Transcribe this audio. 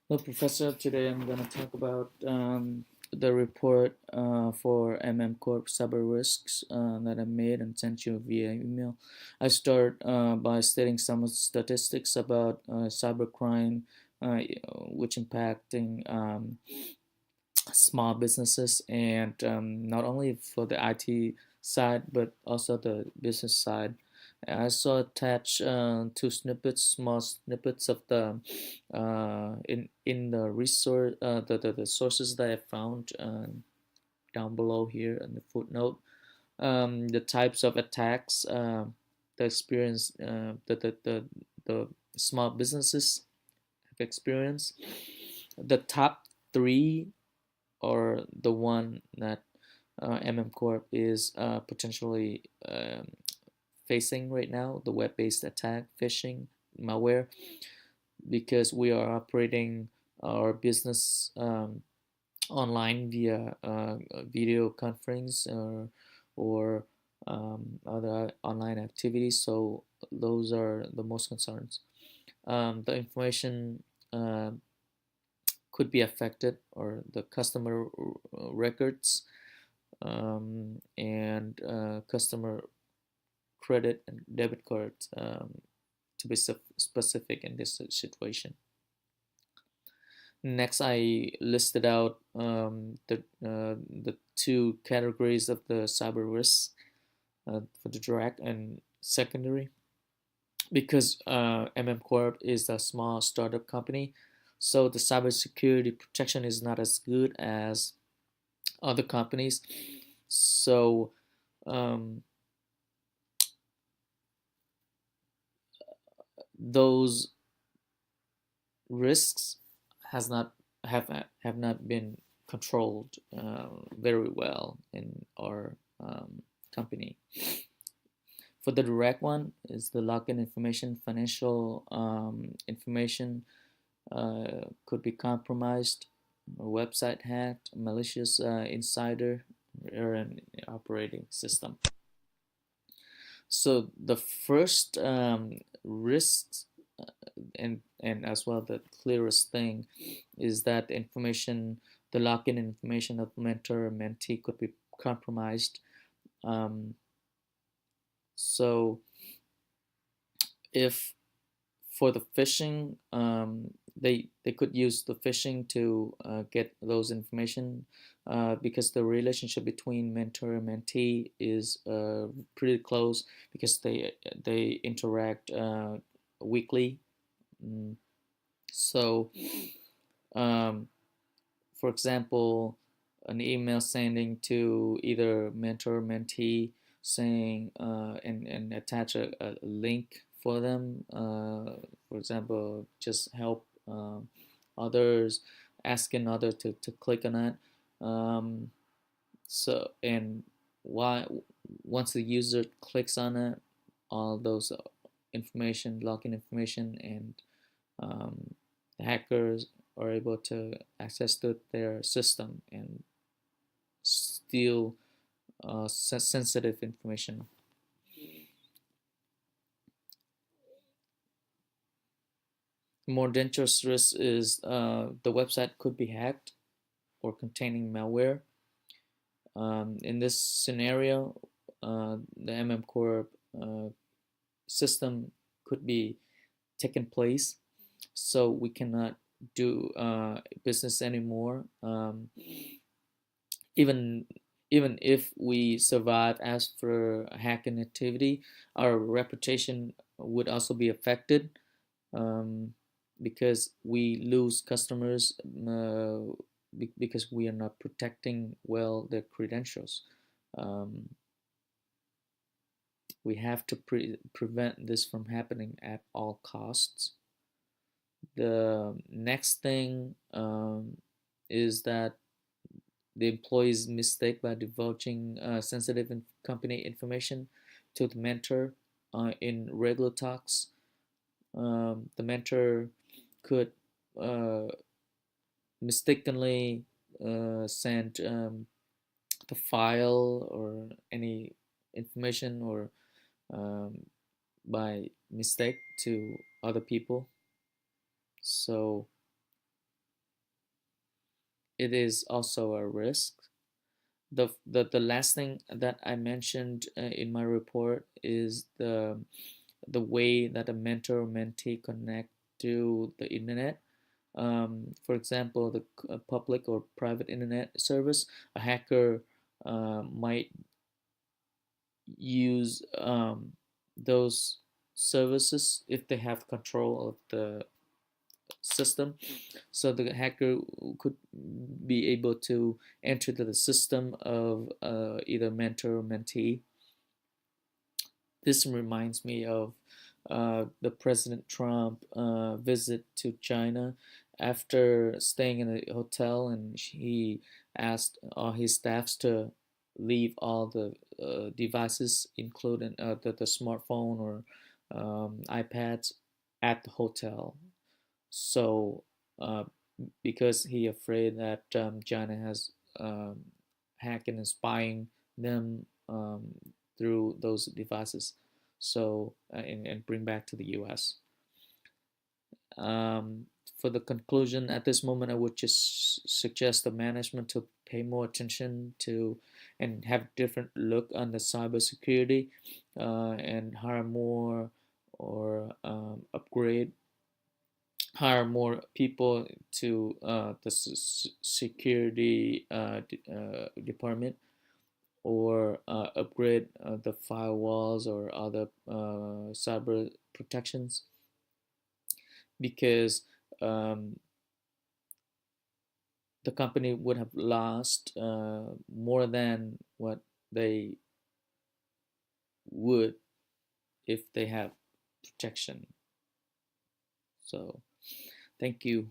Well, Professor, today I'm going to talk about the report for Corp cyber risks that I made and sent you via email. I start by stating some of the statistics about cybercrime, which impacting small businesses and not only for the IT side but also the business side. I also attach two snippets, small snippets of the in the resource the sources that I found down below here in the footnote. The types of attacks, the experience, the small businesses have experienced. The top three or the one that Corp is potentially facing right now, the web-based attack, phishing, malware, because we are operating our business online via video conference or other online activities. So those are the most concerns. The information could be affected, or the customer records and customer credit and debit cards, to be specific in this situation. Next, I listed out the two categories of the cyber risks for the direct and secondary. Because Corp is a small startup company, so the cybersecurity protection is not as good as other companies. So um, those risks has not have not been controlled very well in our company. For the direct one is the login information, financial information could be compromised, or website hacked, malicious insider, or an operating system. So the first risks and as well the clearest thing is that the login information of mentor or mentee could be compromised. Um, so if for the phishing, they could use the phishing to get those information, because the relationship between mentor and mentee is pretty close, because they interact weekly. Mm. So, um, for example, an email sending to either mentor or mentee saying and attach a link for them. For example, just help others, asking others to click on it. Um, so and why once the user clicks on it, all those information, login information, and the hackers are able to access to their system and steal sensitive information. More dangerous risk is the website could be hacked or containing malware. In this scenario, the Corp system could be taken place, so we cannot do business anymore. Even even if we survive as for hacking activity, our reputation would also be affected, um, because we lose customers because we are not protecting well their credentials. Um, we have to prevent this from happening at all costs. The next thing is that the employee's mistake by divulging sensitive company information to the mentor in regular talks. The mentor could uh, mistakenly send the file or any information or um, by mistake to other people. So it is also a risk. The last thing that I mentioned in my report is the way that a mentor or mentee connect to the internet. For example, the public or private internet service, a hacker might use those services if they have control of the system. So the hacker could be able to enter the system of either mentor or mentee. This reminds me of the President Trump visit to China after staying in a hotel, and he asked all his staffs to leave all the devices, including the smartphone or iPads, at the hotel. So, because he afraid that China has hacking and spying them through those devices, so and bring back to the U.S. Um, for the conclusion, at this moment, I would just suggest the management to pay more attention to and have different look on the cybersecurity and hire more or hire more people to the security department, or upgrade the firewalls or other cyber protections, because um, the company would have lost more than what they would if they have protection. So, thank you.